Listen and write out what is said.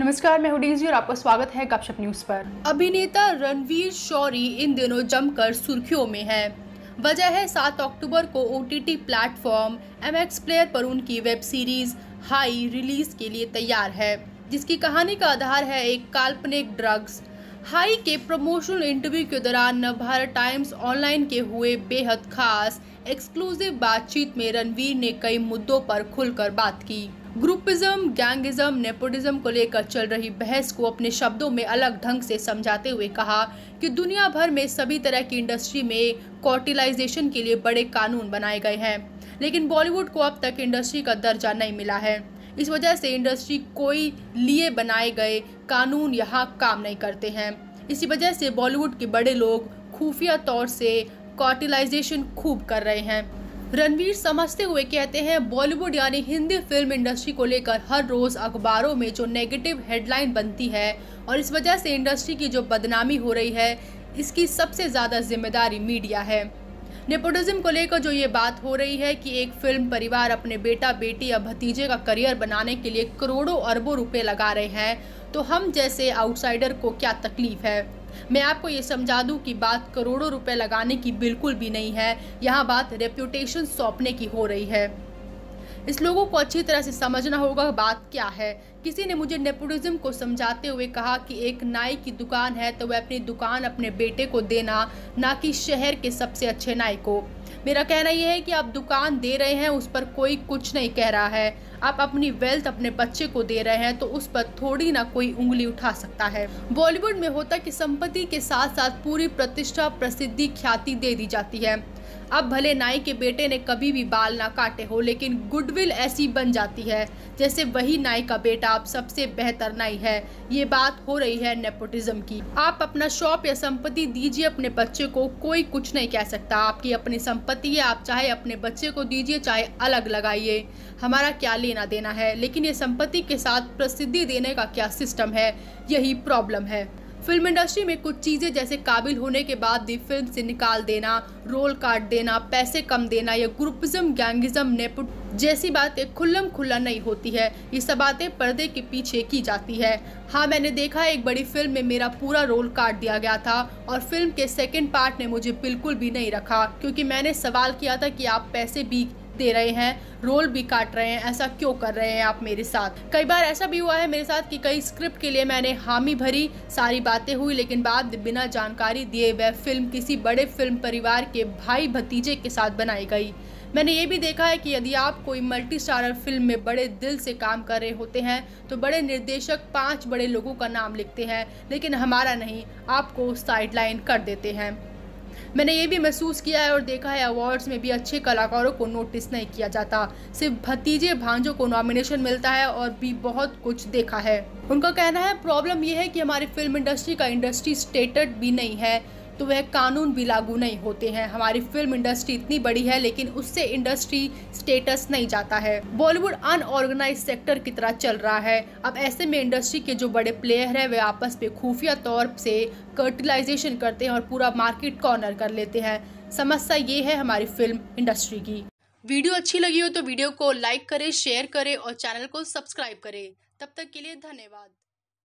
नमस्कार, मैं हूं डेज़ी और आपका स्वागत है गपशप न्यूज पर। अभिनेता रणवीर शौरी इन दिनों जमकर सुर्खियों में है। वजह है 7 अक्टूबर को ओटीटी प्लेटफॉर्म एमएक्स प्लेयर पर उनकी वेब सीरीज हाई रिलीज के लिए तैयार है, जिसकी कहानी का आधार है एक काल्पनिक ड्रग्स। हाई के प्रमोशनल इंटरव्यू के दौरान नवभारत टाइम्स ऑनलाइन के हुए बेहद खास एक्सक्लूसिव बातचीत में रणवीर ने कई मुद्दों पर खुलकर बात की। ग्रुपिज्म, गैंगिज्म, नेपोटिज्म को लेकर चल रही बहस को अपने शब्दों में अलग ढंग से समझाते हुए कहा कि दुनिया भर में सभी तरह की इंडस्ट्री में कॉर्टिलाइजेशन के लिए बड़े कानून बनाए गए हैं, लेकिन बॉलीवुड को अब तक इंडस्ट्री का दर्जा नहीं मिला है। इस वजह से इंडस्ट्री कोई लिए बनाए गए कानून यहाँ काम नहीं करते हैं। इसी वजह से बॉलीवुड के बड़े लोग खुफिया तौर से कॉर्टिलाइजेशन खूब कर रहे हैं। रणवीर समझते हुए कहते हैं, बॉलीवुड यानी हिंदी फिल्म इंडस्ट्री को लेकर हर रोज अखबारों में जो नेगेटिव हेडलाइन बनती है और इस वजह से इंडस्ट्री की जो बदनामी हो रही है, इसकी सबसे ज़्यादा जिम्मेदारी मीडिया है। नेपोटिज्म को लेकर जो ये बात हो रही है कि एक फिल्म परिवार अपने बेटा बेटी या भतीजे का करियर बनाने के लिए करोड़ों अरबों रुपए लगा रहे हैं, तो हम जैसे आउटसाइडर को क्या तकलीफ है। मैं आपको ये समझा दूं कि बात करोड़ों रुपए लगाने की बिल्कुल भी नहीं है, यहाँ बात रेप्यूटेशन सौंपने की हो रही है। इस लोगों को अच्छी तरह से समझना होगा बात क्या है। किसी ने मुझे नेपोटिज्म को समझाते हुए कहा कि एक नाई की दुकान है तो वह अपनी दुकान अपने बेटे को देना, ना कि शहर के सबसे अच्छे नाई को। मेरा कहना यह है कि आप दुकान दे रहे हैं, उस पर कोई कुछ नहीं कह रहा है। आप अपनी वेल्थ अपने बच्चे को दे रहे हैं तो उस पर थोड़ी ना कोई उंगली उठा सकता है। बॉलीवुड में होता कि संपत्ति के साथ साथ पूरी प्रतिष्ठा, प्रसिद्धि, ख्याति दे दी जाती है। अब भले नाई के बेटे ने कभी भी बाल ना काटे हो, लेकिन गुडविल ऐसी बन जाती है जैसे वही नाई का बेटा अब सबसे बेहतर नाई है। ये बात हो रही है नेपोटिज्म की। आप अपना शॉप या संपत्ति दीजिए अपने बच्चे को, कोई कुछ नहीं कह सकता। आपकी अपनी संपत्ति है, आप चाहे अपने बच्चे को दीजिए चाहे अलग लगाइए, हमारा क्या लेना देना है। लेकिन ये संपत्ति के साथ प्रसिद्धि देने का क्या सिस्टम है, यही प्रॉब्लम है। फिल्म इंडस्ट्री में कुछ चीज़ें जैसे काबिल होने के बाद भी फिल्म से निकाल देना, रोल काट देना, पैसे कम देना या ग्रुपिज्म, गैंगिज्म, नेपोट जैसी बातें खुल्लम खुल्ला नहीं होती है। ये सब बातें पर्दे के पीछे की जाती है। हाँ, मैंने देखा एक बड़ी फिल्म में मेरा पूरा रोल काट दिया गया था और फिल्म के सेकंड पार्ट ने मुझे बिल्कुल भी नहीं रखा, क्योंकि मैंने सवाल किया था कि आप पैसे भी दे रहे हैं, रोल भी काट रहे हैं, ऐसा क्यों कर रहे हैं आप मेरे साथ। कई बार ऐसा भी हुआ है मेरे साथ कि कई स्क्रिप्ट के लिए मैंने हामी भरी, सारी बातें हुई, लेकिन बाद बिना जानकारी दिए वह फिल्म किसी बड़े फिल्म परिवार के भाई भतीजे के साथ बनाई गई। मैंने ये भी देखा है कि यदि आप कोई मल्टी स्टारर फिल्म में बड़े दिल से काम कर रहे होते हैं तो बड़े निर्देशक 5 बड़े लोगों का नाम लिखते हैं, लेकिन हमारा नहीं, आपको साइडलाइन कर देते हैं। मैंने ये भी महसूस किया है और देखा है अवार्ड्स में भी अच्छे कलाकारों को नोटिस नहीं किया जाता, सिर्फ भतीजे भांजों को नॉमिनेशन मिलता है और भी बहुत कुछ देखा है। उनका कहना है प्रॉब्लम यह है कि हमारी फिल्म इंडस्ट्री का इंडस्ट्री स्टेटस भी नहीं है तो वह कानून भी लागू नहीं होते हैं। हमारी फिल्म इंडस्ट्री इतनी बड़ी है लेकिन उससे इंडस्ट्री स्टेटस नहीं जाता है। बॉलीवुड अनऑर्गेनाइज सेक्टर की तरह चल रहा है। अब ऐसे में इंडस्ट्री के जो बड़े प्लेयर हैं वे आपस में खुफिया तौर से कर्टिलाइजेशन करते हैं और पूरा मार्केट कॉर्नर कर लेते हैं। समस्या ये है हमारी फिल्म इंडस्ट्री की। वीडियो अच्छी लगी हो तो वीडियो को लाइक करें, शेयर करें और चैनल को सब्सक्राइब करें। तब तक के लिए धन्यवाद।